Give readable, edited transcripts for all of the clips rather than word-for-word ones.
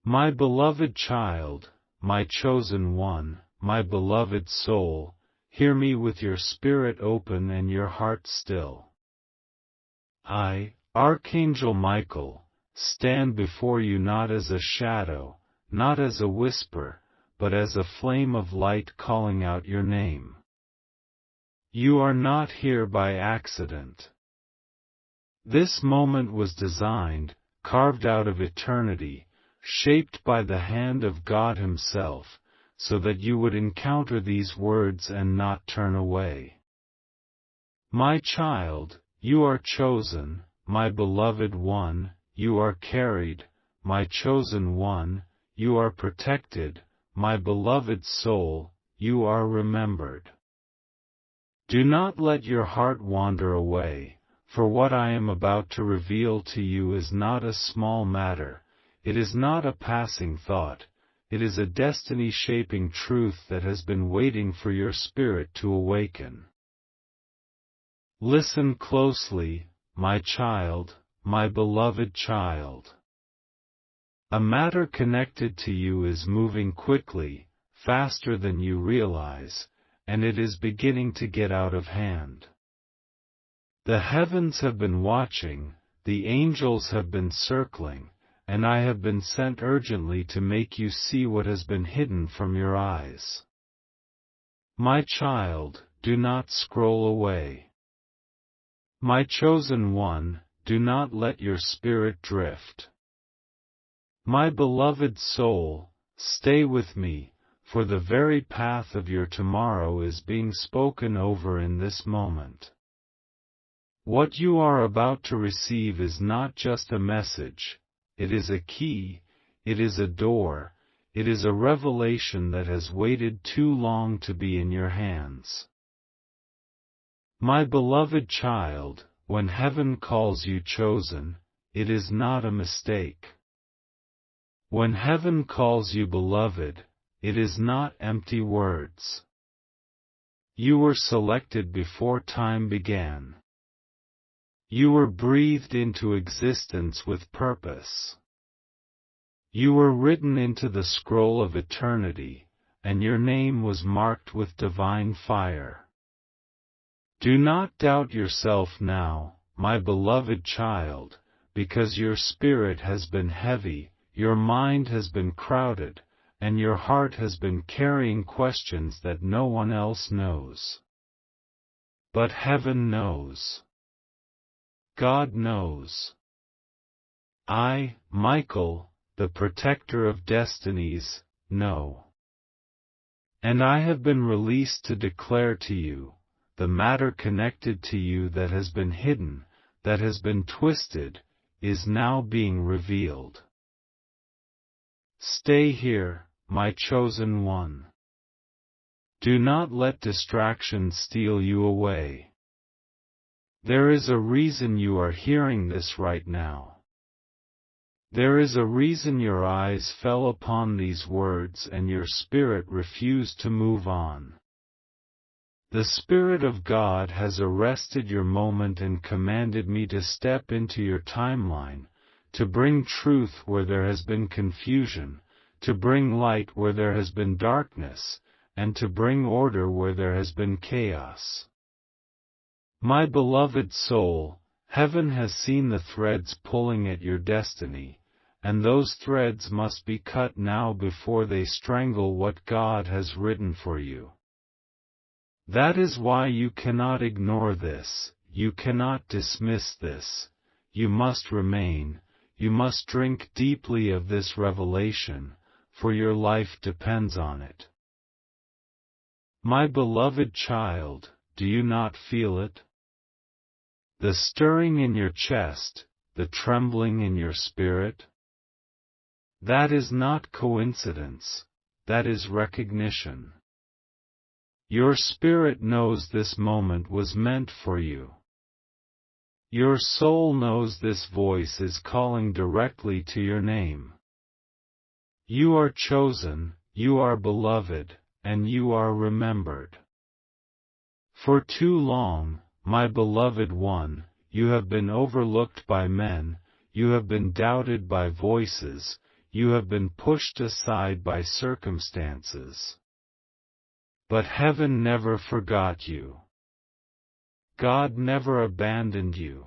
My beloved child, my chosen one, my beloved soul, hear me with your spirit open and your heart still. I, Archangel Michael, stand before you not as a shadow, not as a whisper, but as a flame of light calling out your name. You are not here by accident. This moment was designed, carved out of eternity, shaped by the hand of God Himself, so that you would encounter these words and not turn away. My child, you are chosen, my beloved one, you are carried, my chosen one, you are protected, my beloved soul, you are remembered. Do not let your heart wander away, for what I am about to reveal to you is not a small matter, it is not a passing thought, it is a destiny-shaping truth that has been waiting for your spirit to awaken. Listen closely, my child, my beloved child. A matter connected to you is moving quickly, faster than you realize, and it is beginning to get out of hand. The heavens have been watching, the angels have been circling, and I have been sent urgently to make you see what has been hidden from your eyes. My child, do not scroll away. My chosen one, do not let your spirit drift. My beloved soul, stay with me, for the very path of your tomorrow is being spoken over in this moment. What you are about to receive is not just a message, it is a key, it is a door, it is a revelation that has waited too long to be in your hands. My beloved child, when heaven calls you chosen, it is not a mistake. When heaven calls you beloved, it is not empty words. You were selected before time began. You were breathed into existence with purpose. You were written into the scroll of eternity, and your name was marked with divine fire. Do not doubt yourself now, my beloved child, because your spirit has been heavy, your mind has been crowded, and your heart has been carrying questions that no one else knows. But heaven knows. God knows. I, Michael, the protector of destinies, know. And I have been released to declare to you, the matter connected to you that has been hidden, that has been twisted, is now being revealed. Stay here, my chosen one. Do not let distraction steal you away. There is a reason you are hearing this right now. There is a reason your eyes fell upon these words and your spirit refused to move on. The Spirit of God has arrested your moment and commanded me to step into your timeline, to bring truth where there has been confusion, to bring light where there has been darkness, and to bring order where there has been chaos. My beloved soul, heaven has seen the threads pulling at your destiny, and those threads must be cut now before they strangle what God has written for you. That is why you cannot ignore this, you cannot dismiss this, you must remain, you must drink deeply of this revelation, for your life depends on it. My beloved child, do you not feel it? The stirring in your chest, the trembling in your spirit? That is not coincidence, that is recognition. Your spirit knows this moment was meant for you. Your soul knows this voice is calling directly to your name. You are chosen, you are beloved, and you are remembered. For too long, my beloved one, you have been overlooked by men, you have been doubted by voices, you have been pushed aside by circumstances. But heaven never forgot you. God never abandoned you.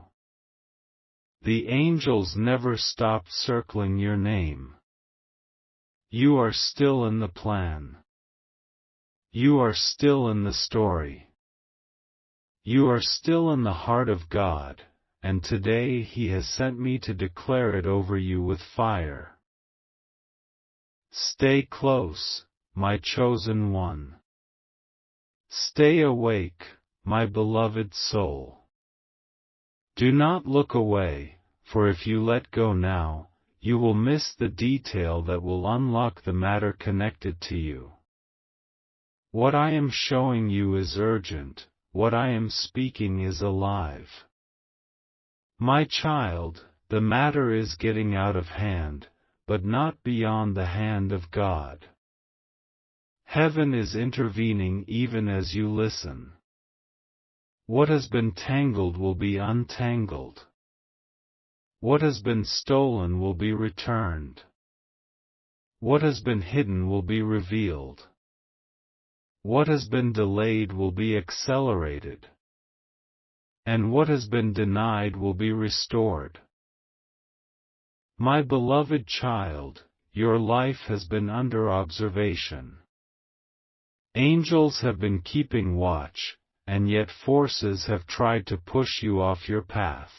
The angels never stopped circling your name. You are still in the plan. You are still in the story. You are still in the heart of God, and today He has sent me to declare it over you with fire. Stay close, my chosen one. Stay awake, my beloved soul. Do not look away, for if you let go now, you will miss the detail that will unlock the matter connected to you. What I am showing you is urgent, what I am speaking is alive. My child, the matter is getting out of hand, but not beyond the hand of God. Heaven is intervening even as you listen. What has been tangled will be untangled. What has been stolen will be returned. What has been hidden will be revealed. What has been delayed will be accelerated. And what has been denied will be restored. My beloved child, your life has been under observation. Angels have been keeping watch, and yet forces have tried to push you off your path.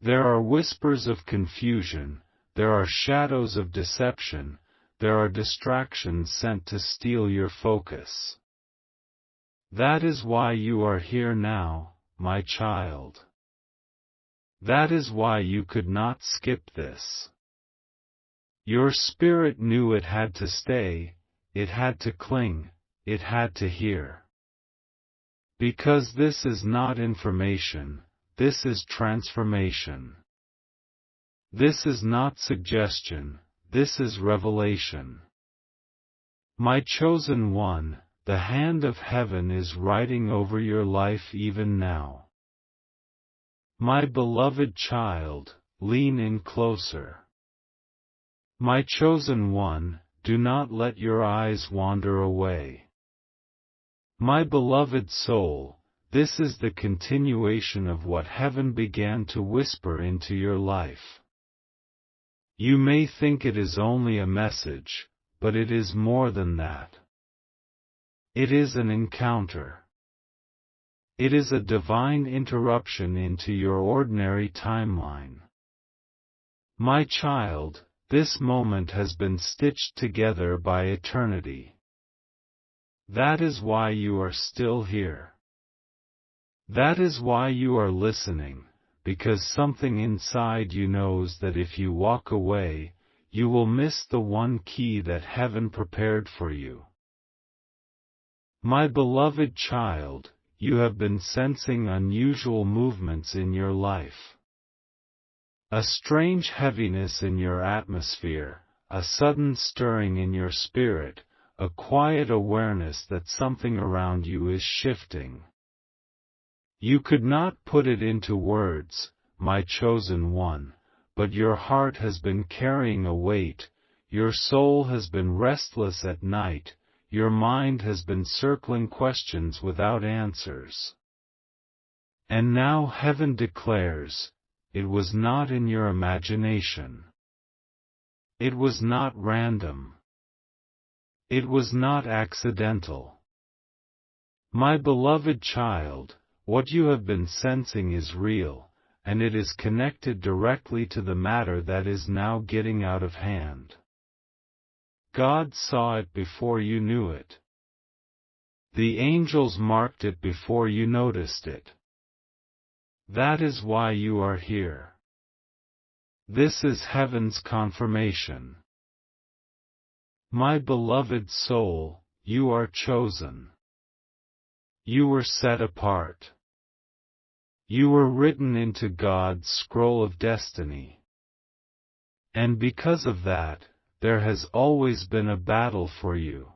There are whispers of confusion, there are shadows of deception, there are distractions sent to steal your focus. That is why you are here now, my child. That is why you could not skip this. Your spirit knew it had to stay, it had to cling, it had to hear. Because this is not information, this is transformation. This is not suggestion, this is revelation. My chosen one, the hand of heaven is writing over your life even now. My beloved child, lean in closer. My chosen one, do not let your eyes wander away. My beloved soul, this is the continuation of what heaven began to whisper into your life. You may think it is only a message, but it is more than that. It is an encounter. It is a divine interruption into your ordinary timeline. My child, this moment has been stitched together by eternity. That is why you are still here. That is why you are listening, because something inside you knows that if you walk away, you will miss the one key that heaven prepared for you. My beloved child, you have been sensing unusual movements in your life. A strange heaviness in your atmosphere, a sudden stirring in your spirit, a quiet awareness that something around you is shifting. You could not put it into words, my chosen one, but your heart has been carrying a weight, your soul has been restless at night, your mind has been circling questions without answers. And now heaven declares, it was not in your imagination. It was not random. It was not accidental. My beloved child, what you have been sensing is real, and it is connected directly to the matter that is now getting out of hand. God saw it before you knew it. The angels marked it before you noticed it. That is why you are here. This is heaven's confirmation. My beloved soul, you are chosen. You were set apart. You were written into God's scroll of destiny. And because of that, there has always been a battle for you.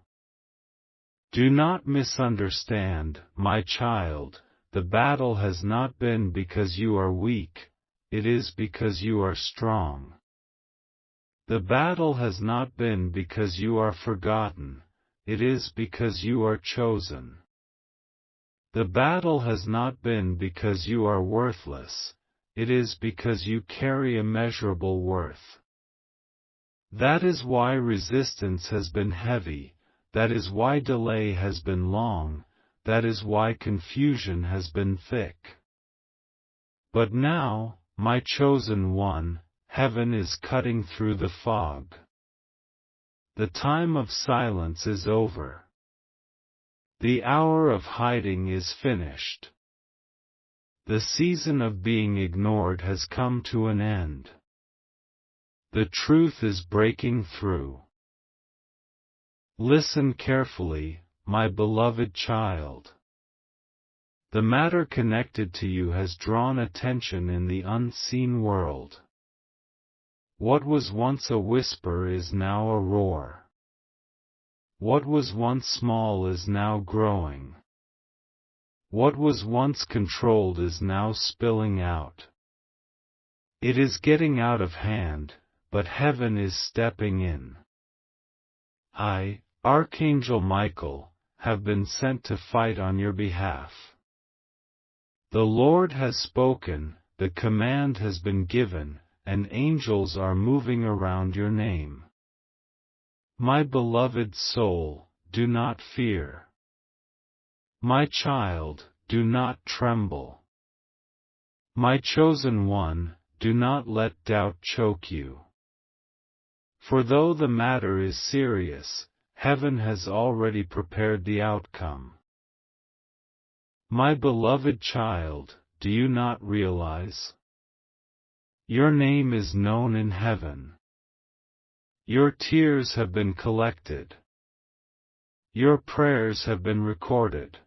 Do not misunderstand, my child, the battle has not been because you are weak, it is because you are strong. The battle has not been because you are forgotten, it is because you are chosen. The battle has not been because you are worthless, it is because you carry immeasurable worth. That is why resistance has been heavy, that is why delay has been long, that is why confusion has been thick. But now, my chosen one, heaven is cutting through the fog. The time of silence is over. The hour of hiding is finished. The season of being ignored has come to an end. The truth is breaking through. Listen carefully, my beloved child. The matter connected to you has drawn attention in the unseen world. What was once a whisper is now a roar. What was once small is now growing. What was once controlled is now spilling out. It is getting out of hand, but heaven is stepping in. I, Archangel Michael, have been sent to fight on your behalf. The Lord has spoken, the command has been given, and angels are moving around your name. My beloved soul, do not fear. My child, do not tremble. My chosen one, do not let doubt choke you. For though the matter is serious, heaven has already prepared the outcome. My beloved child, do you not realize? Your name is known in heaven. Your tears have been collected. Your prayers have been recorded.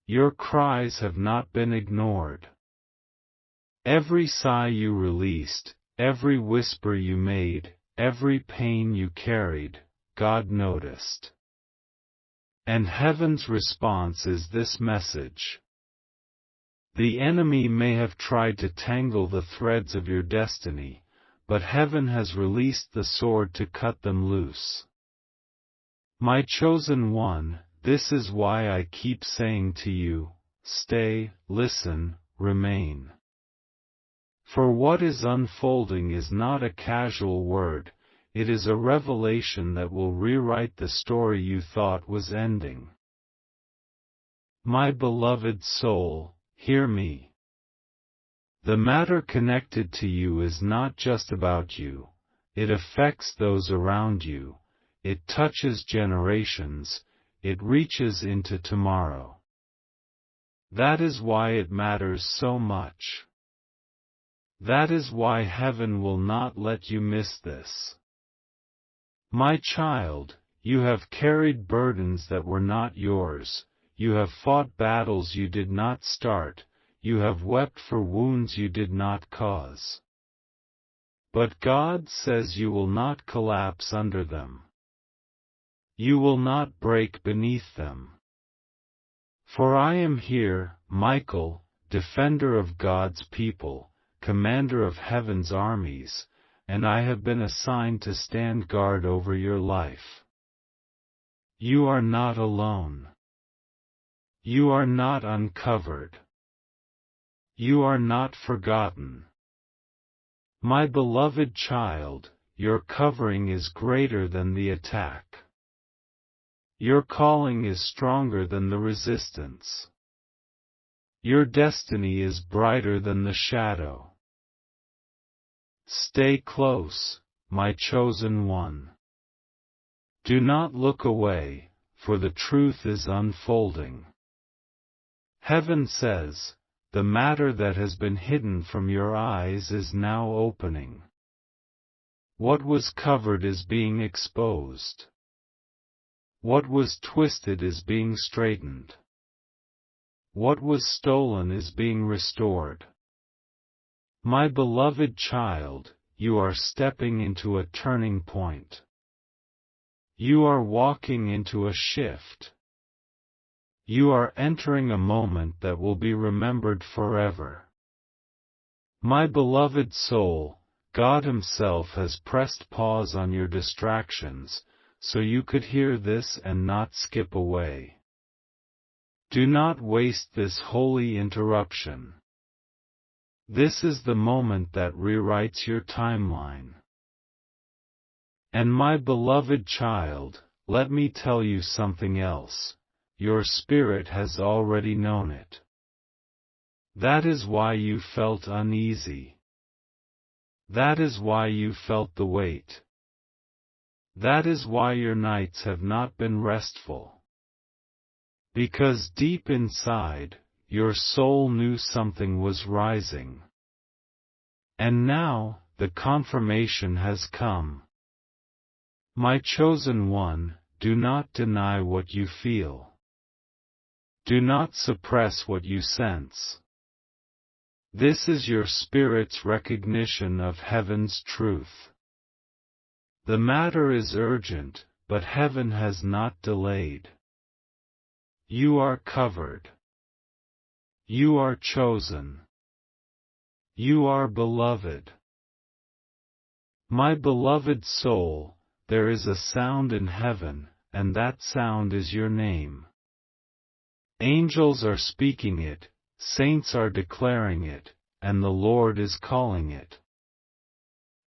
Your cries have not been ignored. Every sigh you released, every whisper you made, every pain you carried, God noticed. And heaven's response is this message. The enemy may have tried to tangle the threads of your destiny, but heaven has released the sword to cut them loose. My chosen one, this is why I keep saying to you, stay, listen, remain. For what is unfolding is not a casual word, it is a revelation that will rewrite the story you thought was ending. My beloved soul, hear me. The matter connected to you is not just about you, it affects those around you, it touches generations, it reaches into tomorrow. That is why it matters so much. That is why heaven will not let you miss this. My child, you have carried burdens that were not yours, you have fought battles you did not start, you have wept for wounds you did not cause. But God says you will not collapse under them. You will not break beneath them. For I am here, Michael, defender of God's people, commander of heaven's armies, and I have been assigned to stand guard over your life. You are not alone. You are not uncovered. You are not forgotten. My beloved child, your covering is greater than the attack. Your calling is stronger than the resistance. Your destiny is brighter than the shadow. Stay close, my chosen one. Do not look away, for the truth is unfolding. Heaven says, the matter that has been hidden from your eyes is now opening. What was covered is being exposed. What was twisted is being straightened. What was stolen is being restored. My beloved child, you are stepping into a turning point. You are walking into a shift. You are entering a moment that will be remembered forever. My beloved soul, God Himself has pressed pause on your distractions, so you could hear this and not skip away. Do not waste this holy interruption. This is the moment that rewrites your timeline. And my beloved child, let me tell you something else. Your spirit has already known it. That is why you felt uneasy. That is why you felt the weight. That is why your nights have not been restful. Because deep inside, your soul knew something was rising. And now, the confirmation has come. My chosen one, do not deny what you feel. Do not suppress what you sense. This is your spirit's recognition of heaven's truth. The matter is urgent, but heaven has not delayed. You are covered. You are chosen. You are beloved. My beloved soul, there is a sound in heaven, and that sound is your name. Angels are speaking it, saints are declaring it, and the Lord is calling it.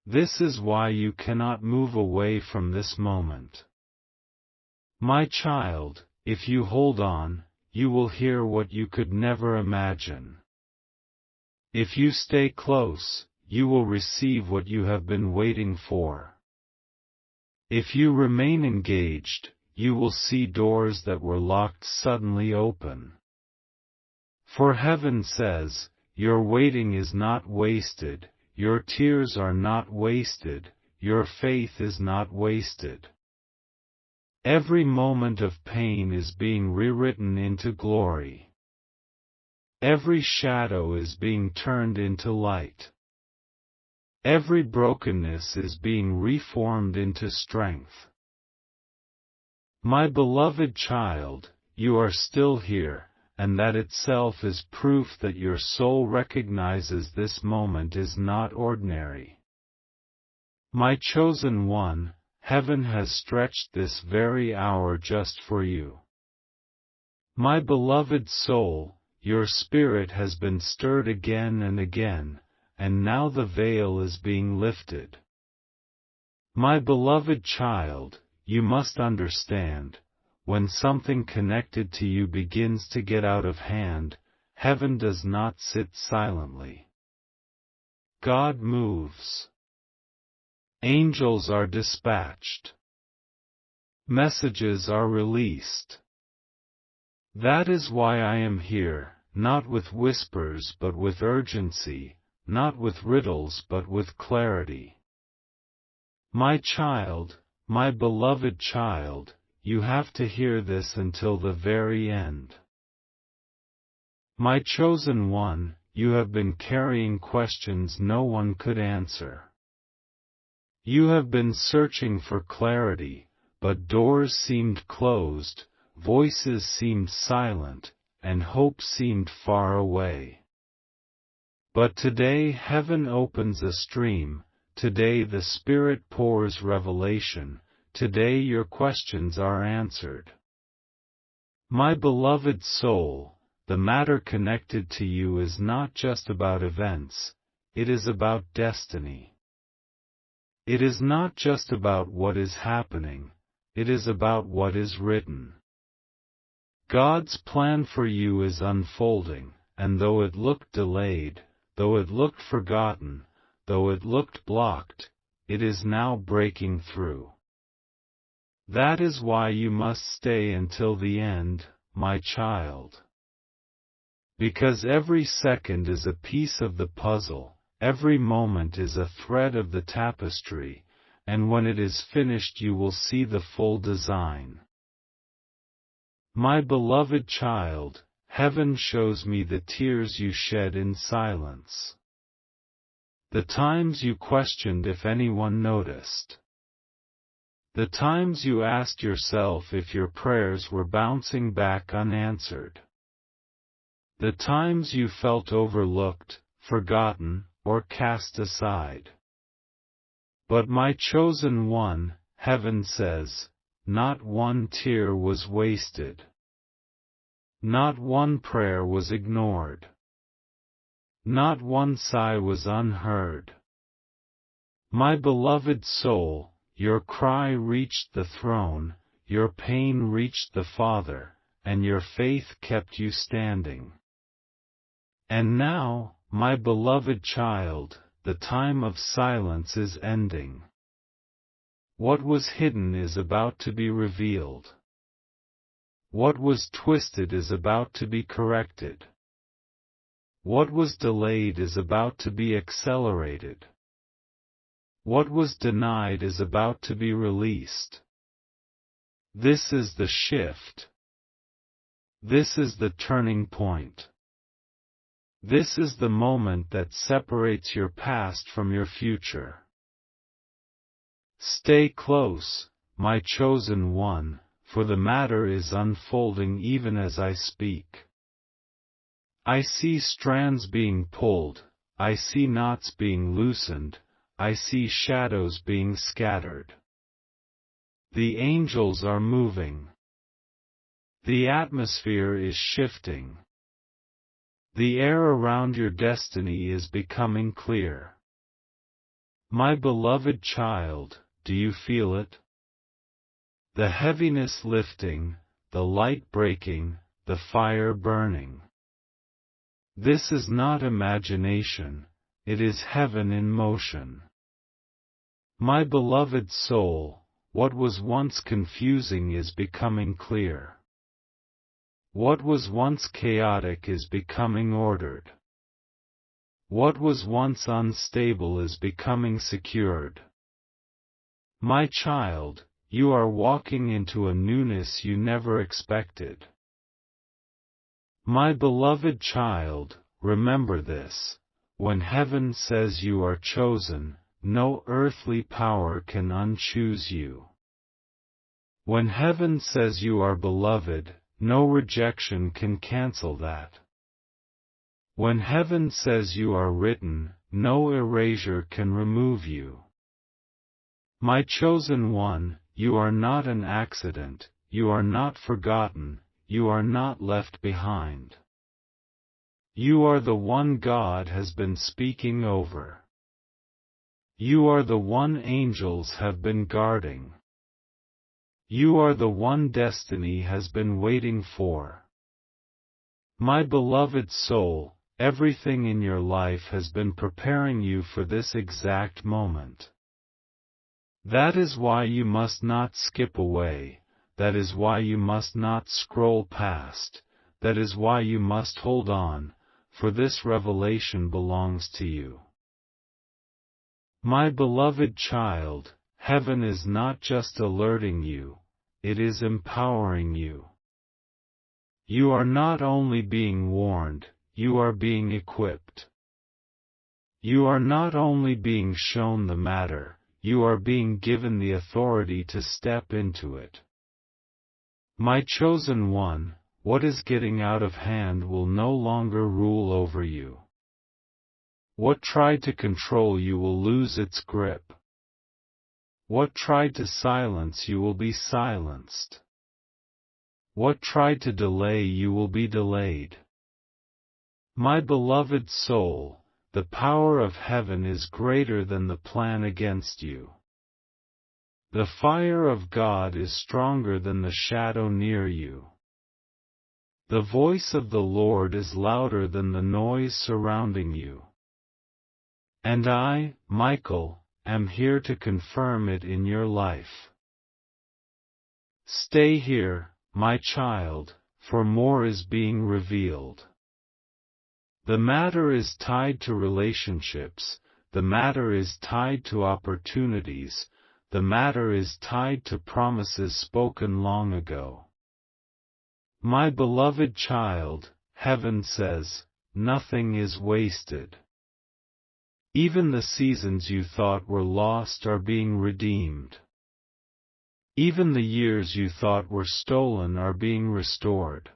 This is why you cannot move away from this moment. My child, if you hold on, you will hear what you could never imagine. If you stay close, you will receive what you have been waiting for. If you remain engaged, you will see doors that were locked suddenly open. For heaven says, your waiting is not wasted, your tears are not wasted, your faith is not wasted. Every moment of pain is being rewritten into glory. Every shadow is being turned into light. Every brokenness is being reformed into strength. My beloved child, you are still here, and that itself is proof that your soul recognizes this moment is not ordinary. My chosen one, heaven has stretched this very hour just for you. My beloved soul, your spirit has been stirred again and again, and now the veil is being lifted. My beloved child, you must understand, when something connected to you begins to get out of hand, heaven does not sit silently. God moves. Angels are dispatched. Messages are released. That is why I am here, not with whispers but with urgency, not with riddles but with clarity. My child, my beloved child, you have to hear this until the very end. My chosen one, you have been carrying questions no one could answer. You have been searching for clarity, but doors seemed closed, voices seemed silent, and hope seemed far away. But today heaven opens a stream, today the Spirit pours revelation, today your questions are answered. My beloved soul, the matter connected to you is not just about events, it is about destiny. It is not just about what is happening, it is about what is written. God's plan for you is unfolding, and though it looked delayed, though it looked forgotten, though it looked blocked, it is now breaking through. That is why you must stay until the end, my child. Because every second is a piece of the puzzle, every moment is a thread of the tapestry, and when it is finished you will see the full design. My beloved child, heaven shows me the tears you shed in silence. The times you questioned if anyone noticed. The times you asked yourself if your prayers were bouncing back unanswered. The times you felt overlooked, forgotten, or cast aside. But my chosen one, heaven says, not one tear was wasted. Not one prayer was ignored. Not one sigh was unheard. My beloved soul, your cry reached the throne, your pain reached the Father, and your faith kept you standing. And now, my beloved child, the time of silence is ending. What was hidden is about to be revealed. What was twisted is about to be corrected. What was delayed is about to be accelerated. What was denied is about to be released. This is the shift. This is the turning point. This is the moment that separates your past from your future. Stay close, my chosen one, for the matter is unfolding even as I speak. I see strands being pulled, I see knots being loosened, I see shadows being scattered. The angels are moving. The atmosphere is shifting. The air around your destiny is becoming clear. My beloved child, do you feel it? The heaviness lifting, the light breaking, the fire burning. This is not imagination, it is heaven in motion. My beloved soul, what was once confusing is becoming clear. What was once chaotic is becoming ordered. What was once unstable is becoming secured. My child, you are walking into a newness you never expected. My beloved child, remember this, when heaven says you are chosen, no earthly power can unchoose you. When heaven says you are beloved, no rejection can cancel that. When heaven says you are written, no erasure can remove you. My chosen one, you are not an accident, you are not forgotten, you are not left behind. You are the one God has been speaking over. You are the one angels have been guarding. You are the one destiny has been waiting for. My beloved soul, everything in your life has been preparing you for this exact moment. That is why you must not skip away, that is why you must not scroll past, that is why you must hold on, for this revelation belongs to you. My beloved child, heaven is not just alerting you, it is empowering you. You are not only being warned, you are being equipped. You are not only being shown the matter, you are being given the authority to step into it. My chosen one, what is getting out of hand will no longer rule over you. What tried to control you will lose its grip. What tried to silence you will be silenced. What tried to delay you will be delayed. My beloved soul, the power of heaven is greater than the plan against you. The fire of God is stronger than the shadow near you. The voice of the Lord is louder than the noise surrounding you. And I, Michael, am here to confirm it in your life. Stay here, my child, for more is being revealed. The matter is tied to relationships, the matter is tied to opportunities, the matter is tied to promises spoken long ago. My beloved child, heaven says, nothing is wasted. Even the seasons you thought were lost are being redeemed. Even the years you thought were stolen are being restored.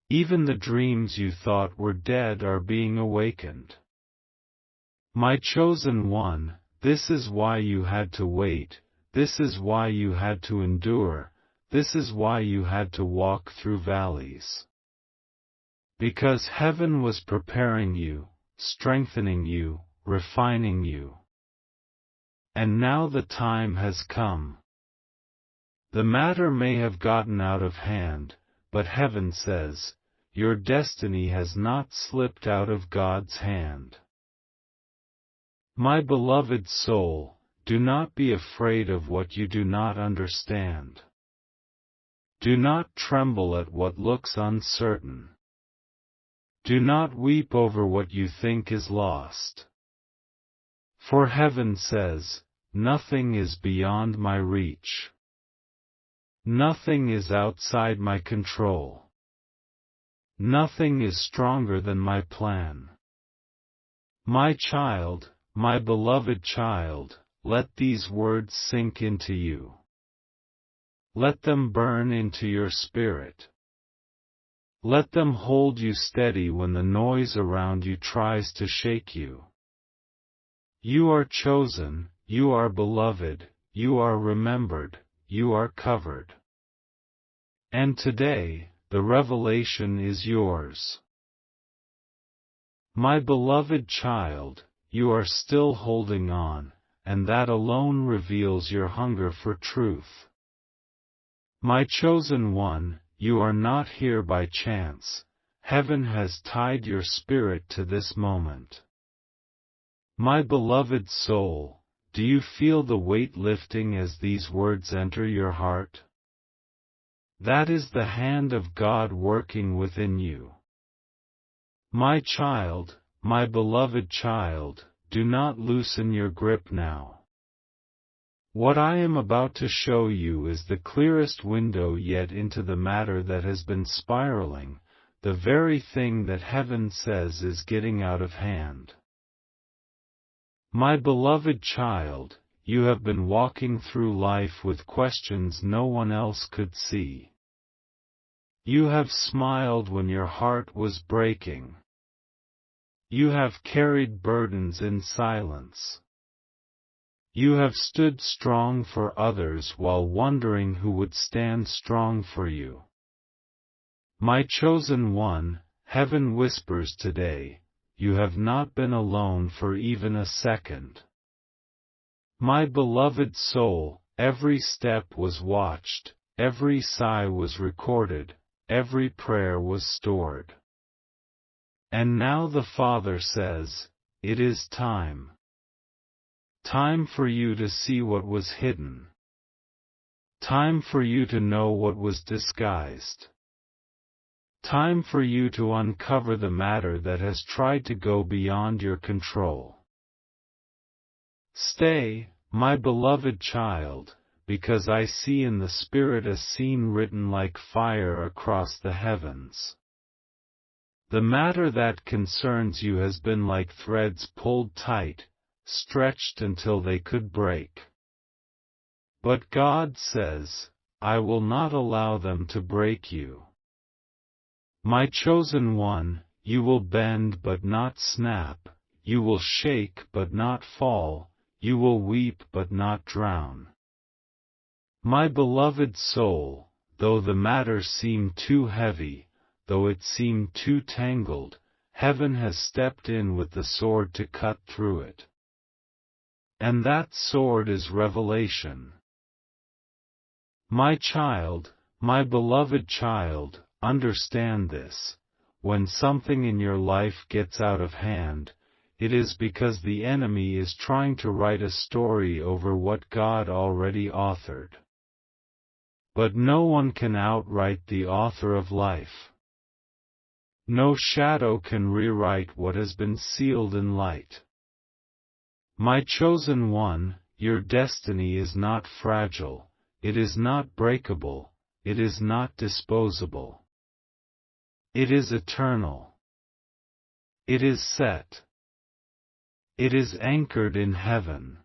Even the dreams you thought were dead are being awakened. My chosen one, this is why you had to wait, this is why you had to endure, this is why you had to walk through valleys. Because heaven was preparing you, strengthening you, refining you. And now the time has come. The matter may have gotten out of hand, but heaven says, your destiny has not slipped out of God's hand. My beloved soul, do not be afraid of what you do not understand. Do not tremble at what looks uncertain. Do not weep over what you think is lost. For heaven says, nothing is beyond my reach. Nothing is outside my control. Nothing is stronger than my plan. My child, my beloved child, let these words sink into you. Let them burn into your spirit. Let them hold you steady when the noise around you tries to shake you. You are chosen, you are beloved, you are remembered, you are covered. And today, the revelation is yours. My beloved child, you are still holding on, and that alone reveals your hunger for truth. My chosen one, you are not here by chance. Heaven has tied your spirit to this moment. My beloved soul, do you feel the weight lifting as these words enter your heart? That is the hand of God working within you. My child, my beloved child, do not loosen your grip now. What I am about to show you is the clearest window yet into the matter that has been spiraling, the very thing that heaven says is getting out of hand. My beloved child, you have been walking through life with questions no one else could see. You have smiled when your heart was breaking. You have carried burdens in silence. You have stood strong for others while wondering who would stand strong for you. My chosen one, heaven whispers today, you have not been alone for even a second. My beloved soul, every step was watched, every sigh was recorded, every prayer was stored. And now the Father says, it is time. Time for you to see what was hidden. Time for you to know what was disguised. Time for you to uncover the matter that has tried to go beyond your control. Stay, my beloved child, because I see in the Spirit a scene written like fire across the heavens. The matter that concerns you has been like threads pulled tight, stretched until they could break. But God says, I will not allow them to break you. My chosen one, you will bend but not snap, you will shake but not fall, you will weep but not drown. My beloved soul, though the matter seem too heavy, though it seem too tangled, heaven has stepped in with the sword to cut through it. And that sword is revelation. My child, my beloved child, understand this. When something in your life gets out of hand, it is because the enemy is trying to write a story over what God already authored. But no one can outwrite the author of life. No shadow can rewrite what has been sealed in light. My chosen one, your destiny is not fragile, it is not breakable, it is not disposable. It is eternal. It is set. It is anchored in heaven.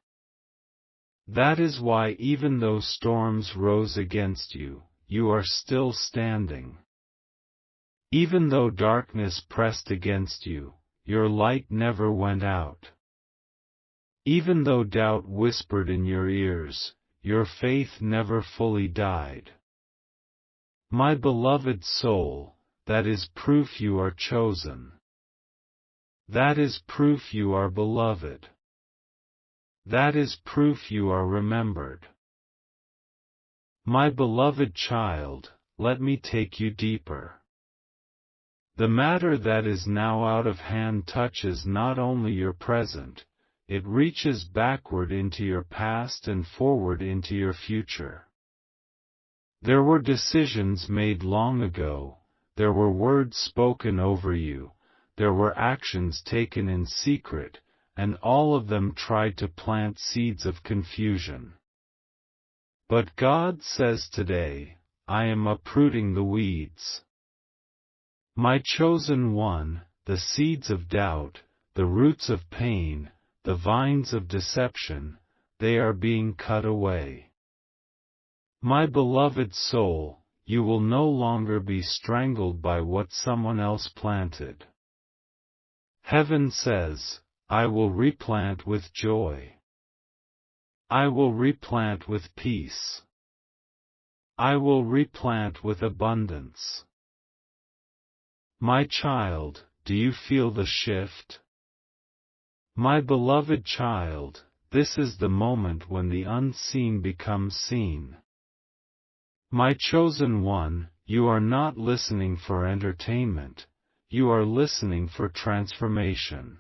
That is why even though storms rose against you, you are still standing. Even though darkness pressed against you, your light never went out. Even though doubt whispered in your ears, your faith never fully died. My beloved soul, that is proof you are chosen. That is proof you are beloved. That is proof you are remembered. My beloved child, let me take you deeper. The matter that is now out of hand touches not only your present, it reaches backward into your past and forward into your future. There were decisions made long ago, there were words spoken over you, there were actions taken in secret, and all of them tried to plant seeds of confusion. But God says today, I am uprooting the weeds. My chosen one, the seeds of doubt, the roots of pain, the vines of deception, they are being cut away. My beloved soul, you will no longer be strangled by what someone else planted. Heaven says, I will replant with joy. I will replant with peace. I will replant with abundance. My child, do you feel the shift? My beloved child, this is the moment when the unseen becomes seen. My chosen one, you are not listening for entertainment, you are listening for transformation.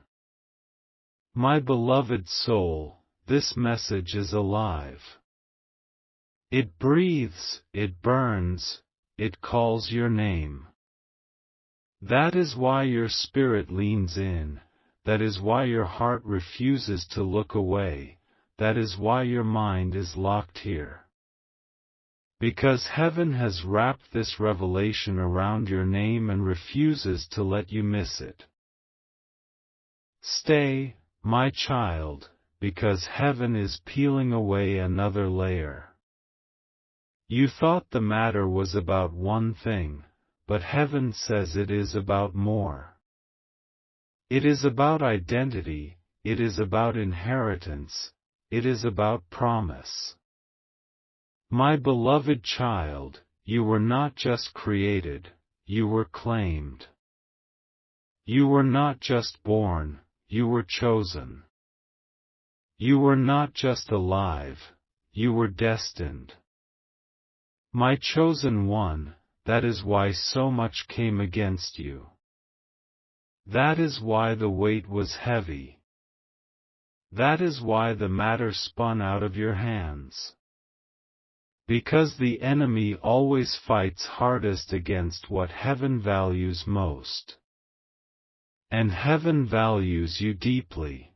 My beloved soul, this message is alive. It breathes, it burns, it calls your name. That is why your spirit leans in, that is why your heart refuses to look away, that is why your mind is locked here. Because heaven has wrapped this revelation around your name and refuses to let you miss it. Stay, my child, because heaven is peeling away another layer. You thought the matter was about one thing, but heaven says it is about more. It is about identity, it is about inheritance, it is about promise. My beloved child, you were not just created, you were claimed. You were not just born, you were chosen. You were not just alive, you were destined. My chosen one, that is why so much came against you. That is why the weight was heavy. That is why the matter spun out of your hands. Because the enemy always fights hardest against what heaven values most. And heaven values you deeply.